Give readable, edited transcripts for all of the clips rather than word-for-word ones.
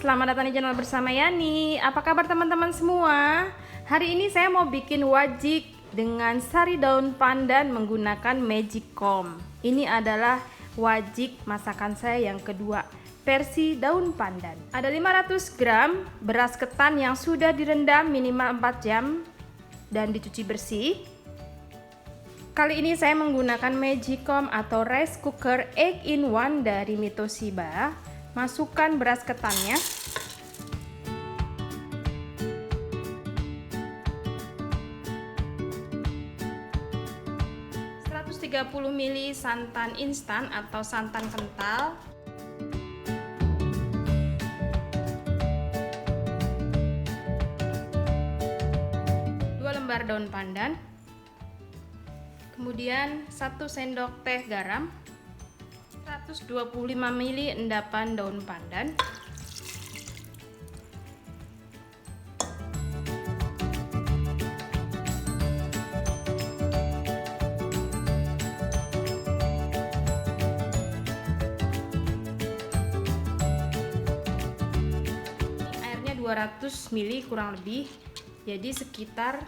selamat datang di channel bersama Yani. Apa kabar teman-teman semua? Hari ini saya mau bikin wajik dengan sari daun pandan menggunakan magicom. Ini adalah wajik masakan saya yang kedua, versi daun pandan. Ada 500 gram beras ketan yang sudah direndam minimal 4 jam dan dicuci bersih. Kali ini saya menggunakan magicom atau rice cooker egg in one dari Mitoshiba. Masukkan beras ketannya. ...130 ml santan instan atau santan kental, 2 lembar daun pandan, kemudian 1 sendok teh garam, 125 ml endapan daun pandan, airnya 200 ml kurang lebih, jadi sekitar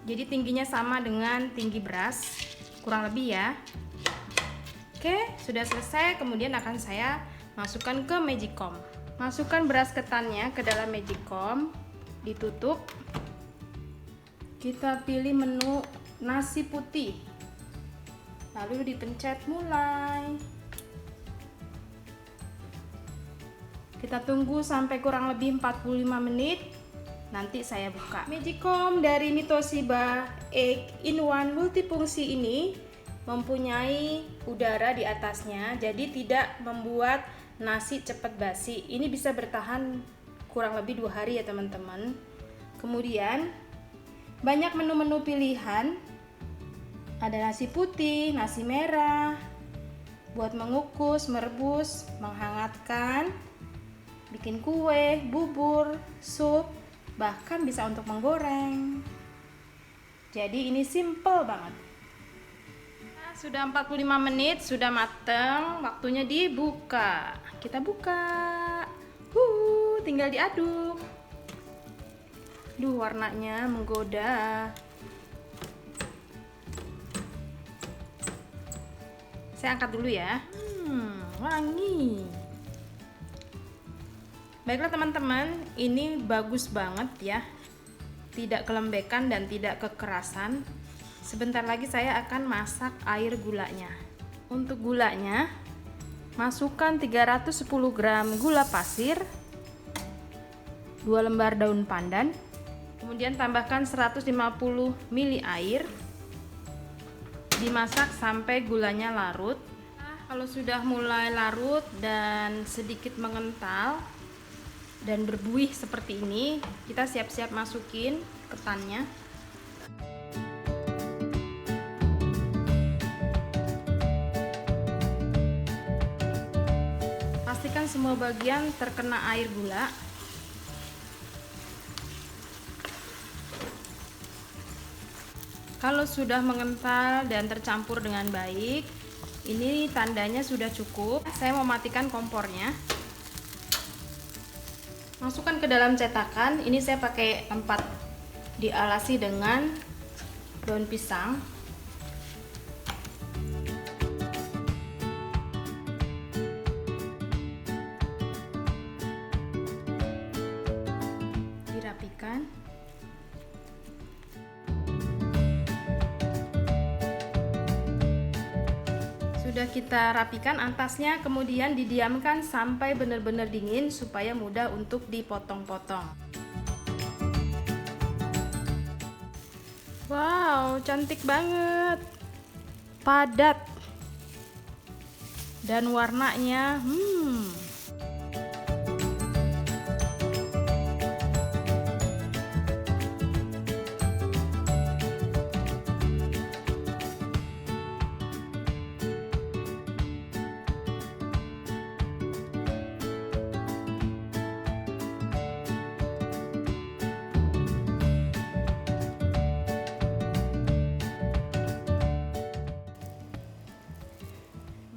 jadi tingginya sama dengan tinggi beras kurang lebih ya. Oke, sudah selesai. Kemudian akan saya masukkan ke magicom. Masukkan beras ketannya ke dalam magicom, ditutup. Kita pilih menu nasi putih, lalu dipencet mulai. Kita tunggu sampai kurang lebih 45 menit. Nanti saya buka. Magicom dari Mitoshiba Egg in One multifungsi ini mempunyai udara di atasnya, jadi tidak membuat nasi cepat basi. Ini bisa bertahan kurang lebih 2 hari ya teman-teman. Kemudian banyak menu-menu pilihan. Ada nasi putih, nasi merah, buat mengukus, merebus, menghangatkan, bikin kue, bubur, sup, bahkan bisa untuk menggoreng. Jadi ini simple banget. Sudah 45 menit, sudah mateng, waktunya dibuka. Kita buka. Tinggal diaduk. Duh, warnanya menggoda. Saya angkat dulu ya. Wangi. Baiklah teman-teman, ini bagus banget ya. Tidak kelembekan dan tidak kekerasan. Sebentar lagi saya akan masak air gulanya. Untuk gulanya, masukkan 310 gram gula pasir, 2 lembar daun pandan, kemudian tambahkan 150 ml air. Dimasak sampai gulanya larut. Kalau sudah mulai larut dan sedikit mengental dan berbuih seperti ini, kita siap-siap masukin ketannya. Pastikan semua bagian terkena air gula. Kalau sudah mengental dan tercampur dengan baik, ini tandanya sudah cukup. Saya mau matikan kompornya. Masukkan ke dalam cetakan. Ini saya pakai tempat dialasi dengan daun pisang. Dirapikan. Sudah kita rapikan atasnya, kemudian didiamkan sampai benar-benar dingin supaya mudah untuk dipotong-potong. Wow, cantik banget, padat, dan warnanya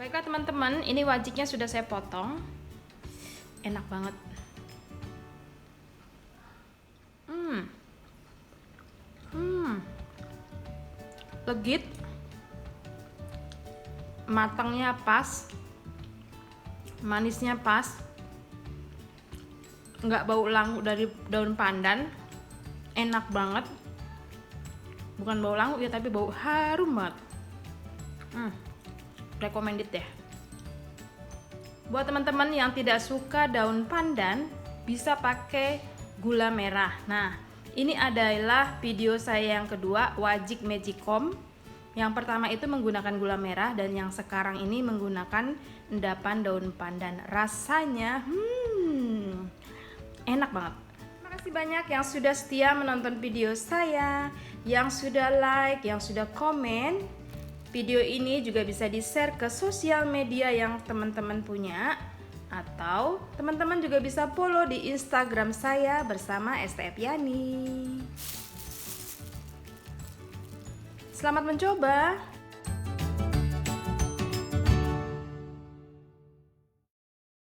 Baiklah teman-teman, ini wajiknya sudah saya potong. enak banget. Legit, matangnya pas, manisnya pas, nggak bau langu dari daun pandan, enak banget. Bukan bau langu ya, tapi bau harum banget. Recommended deh. Buat teman-teman yang tidak suka daun pandan, bisa pakai gula merah. Nah, ini adalah video saya yang kedua, wajik magicom. Yang pertama itu menggunakan gula merah, dan yang sekarang ini menggunakan endapan daun pandan. Rasanya enak banget. Terima kasih banyak yang sudah setia menonton video saya, yang sudah like, yang sudah komen. Video ini juga bisa di-share ke sosial media yang teman-teman punya, atau teman-teman juga bisa follow di Instagram saya bersama STF Yani. Selamat mencoba.